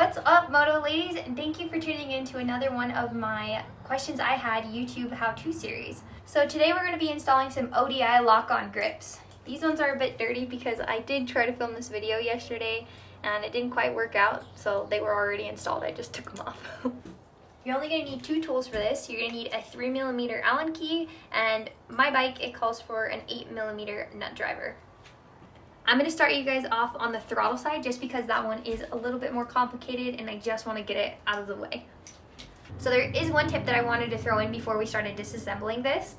What's up, Moto ladies, and thank you for tuning in to another one of my Questions I Had YouTube how-to series. So today we're going to be installing some ODI lock-on grips. These ones are a bit dirty because I did try to film this video yesterday and it didn't quite work out, so they were already installed. I just took them off. You're only going to need two tools for this. You're going to need a 3mm Allen key, and my bike, it calls for an 8mm nut driver. I'm going to start you guys off on the throttle side just because that one is a little bit more complicated and I just want to get it out of the way. So there is one tip that I wanted to throw in before we started disassembling this.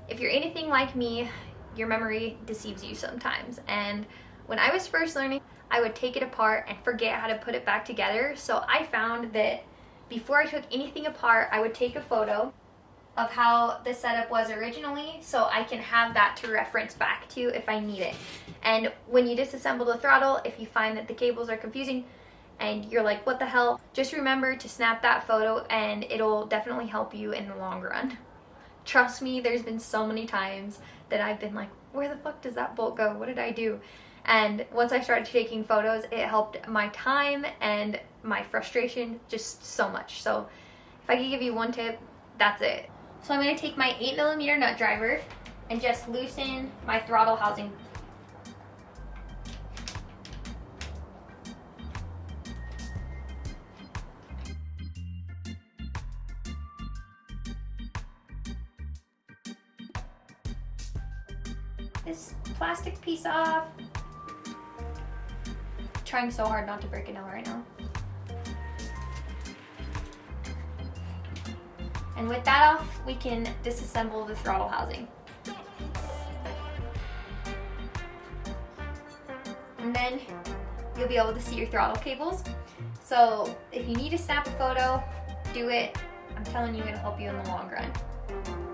If you're anything like me, your memory deceives you sometimes. And when I was first learning, I would take it apart and forget how to put it back together. So I found that before I took anything apart, I would take a photo of how the setup was originally so I can have that to reference back to if I need it. And when you disassemble the throttle, if you find that the cables are confusing and you're like, what the hell, just remember to snap that photo and it'll definitely help you in the long run. Trust me, there's been so many times that I've been like, where the fuck does that bolt go? What did I do? And once I started taking photos, it helped my time and my frustration just so much. So if I could give you one tip, that's it. So I'm going to take my 8mm nut driver and just loosen my throttle housing. This plastic piece off. Trying so hard not to break it out right now. And with that off, we can disassemble the throttle housing. And then you'll be able to see your throttle cables. So if you need to snap a photo, do it. I'm telling you, it'll help you in the long run.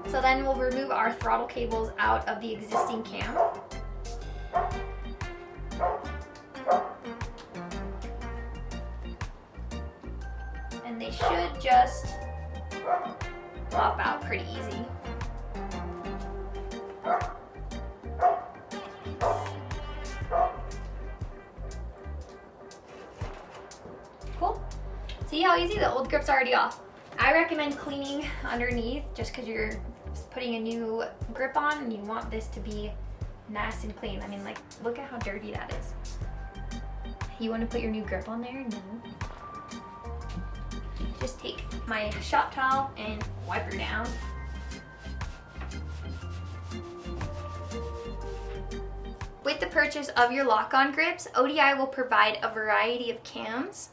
So then we'll remove our throttle cables out of the existing cam. And they should just pop out pretty easy. Cool. See how easy? The old grip's already off. I recommend cleaning underneath just because you're putting a new grip on and you want this to be nice and clean. I mean, like, look at how dirty that is. You want to put your new grip on there? No. Just take my shop towel and wipe her down. With the purchase of your lock-on grips, ODI will provide a variety of cams,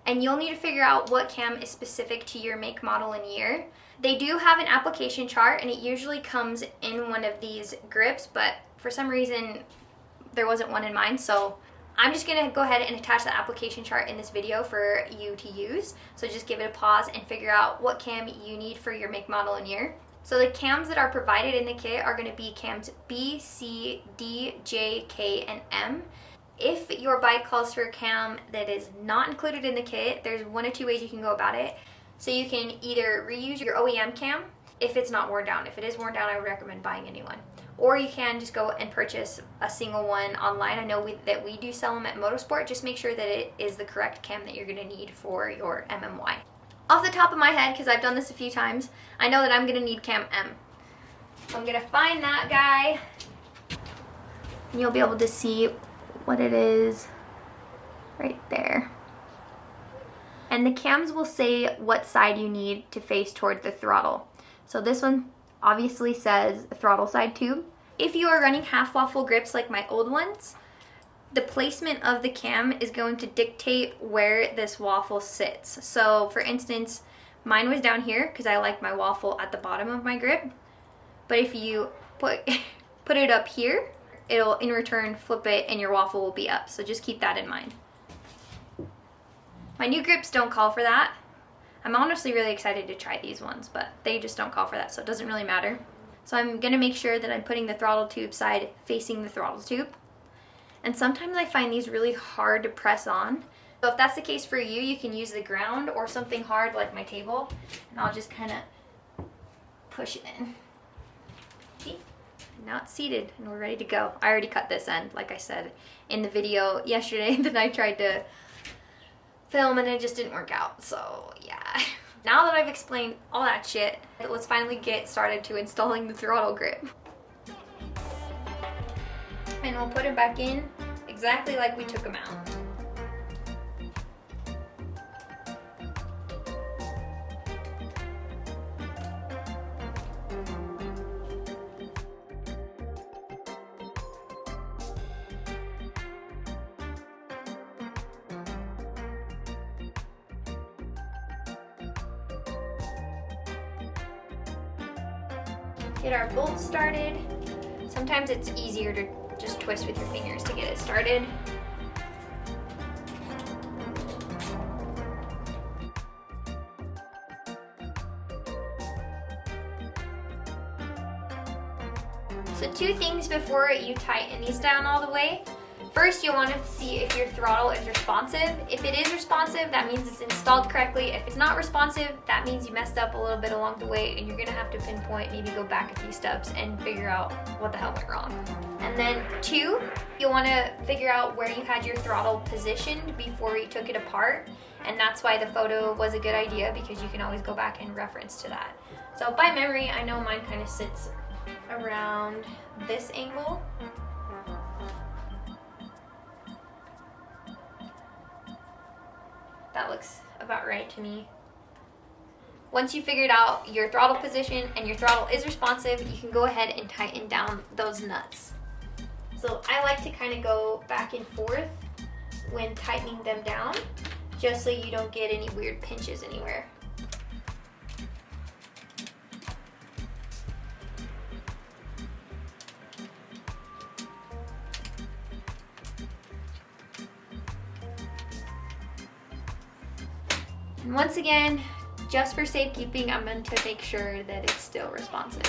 and you'll need to figure out what cam is specific to your make, model, and year. They do have an application chart, and it usually comes in one of these grips, but for some reason there wasn't one in mine, so I'm just gonna go ahead and attach the application chart in this video for you to use. So just give it a pause and figure out what cam you need for your make, model, and year. So the cams that are provided in the kit are gonna be cams B, C, D, J, K, and M. If your bike calls for a cam that is not included in the kit, there's one of two ways you can go about it. So you can either reuse your OEM cam if it's not worn down. If it is worn down, I would recommend buying a new one. Or you can just go and purchase a single one online. I know that we do sell them at Motorsport. Just make sure that it is the correct cam that you're gonna need for your MMY. Off the top of my head, because I've done this a few times, I know that I'm gonna need cam M. So I'm gonna find that guy, and you'll be able to see what it is right there. And the cams will say what side you need to face toward the throttle. So this one obviously says throttle side tube. If you are running half waffle grips like my old ones, the placement of the cam is going to dictate where this waffle sits. So for instance, mine was down here because I like my waffle at the bottom of my grip. But if you put it up here, it'll in return flip it and your waffle will be up. So just keep that in mind. My new grips don't call for that. I'm honestly really excited to try these ones, but they just don't call for that, so it doesn't really matter. So I'm gonna make sure that I'm putting the throttle tube side facing the throttle tube. And sometimes I find these really hard to press on. So if that's the case for you, you can use the ground or something hard like my table, and I'll just kind of push it in. See? Now it's seated and we're ready to go. I already cut this end, like I said in the video yesterday that I tried to film and it just didn't work out, so yeah. Now that I've explained all that shit, let's finally get started to installing the throttle grip. And we'll put it back in exactly like we took them out. Get our bolts started. Sometimes it's easier to just twist with your fingers to get it started. So 2 things before you tighten these down all the way. First, you'll want to see if your throttle is responsive. If it is responsive, that means it's installed correctly. If it's not responsive, that means you messed up a little bit along the way and you're gonna have to pinpoint, maybe go back a few steps and figure out what the hell went wrong. And then 2, you'll want to figure out where you had your throttle positioned before you took it apart. And that's why the photo was a good idea, because you can always go back and reference to that. So by memory, I know mine kind of sits around this angle. That looks about right to me. Once you figured out your throttle position and your throttle is responsive, you can go ahead and tighten down those nuts. So I like to kind of go back and forth when tightening them down, just so you don't get any weird pinches anywhere. And once again, just for safekeeping, I'm going to make sure that it's still responsive.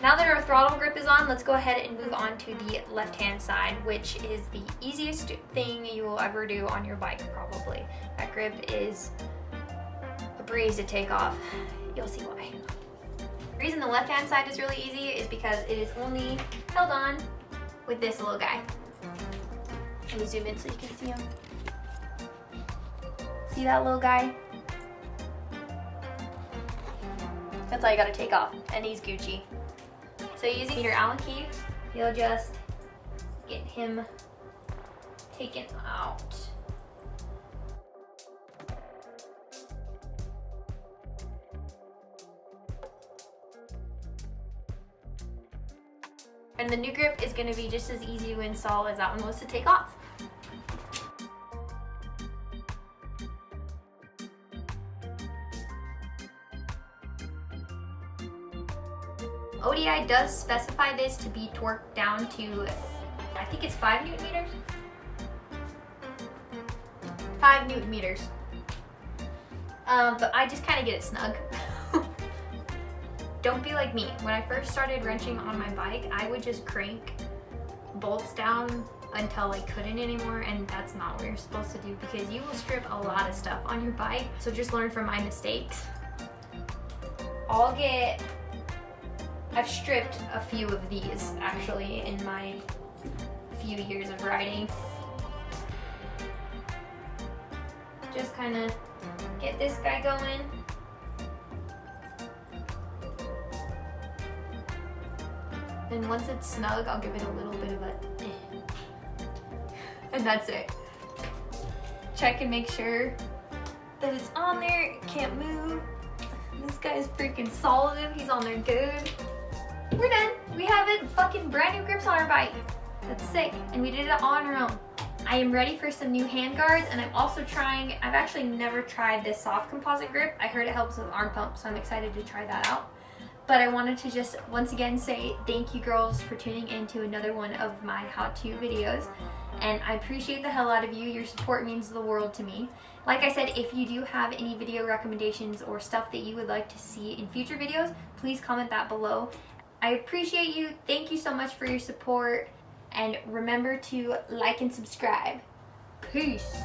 Now that our throttle grip is on, let's go ahead and move on to the left-hand side, which is the easiest thing you will ever do on your bike, probably. That grip is a breeze to take off. You'll see why. The reason the left-hand side is really easy is because it is only held on with this little guy. Let me zoom in so you can see him. See that little guy? That's all you gotta take off, and he's Gucci. So using your Allen key, you'll just get him taken out. And the new grip is gonna be just as easy to install as that one was to take off. ODI does specify this to be torqued down to, I think it's 5 Newton meters? 5 Newton meters. But I just kind of get it snug. Don't be like me. When I first started wrenching on my bike, I would just crank bolts down until I couldn't anymore, and that's not what you're supposed to do, because you will strip a lot of stuff on your bike. So just learn from my mistakes. I've stripped a few of these actually in my few years of riding. Just kind of get this guy going. And once it's snug, I'll give it a little bit of a and that's it. Check and make sure that it's on there, it can't move. This guy's freaking solid, he's on there good. We're done. We have it fucking brand new grips on our bike. That's sick. And we did it all on our own. I am ready for some new hand guards, and I'm also trying, I've actually never tried this soft composite grip. I heard it helps with arm pump, so I'm excited to try that out. But I wanted to just once again say thank you girls for tuning in to another one of my how-to videos. And I appreciate the hell out of you. Your support means the world to me. Like I said, if you do have any video recommendations or stuff that you would like to see in future videos, please comment that below. I appreciate you. Thank you so much for your support. And remember to like and subscribe. Peace.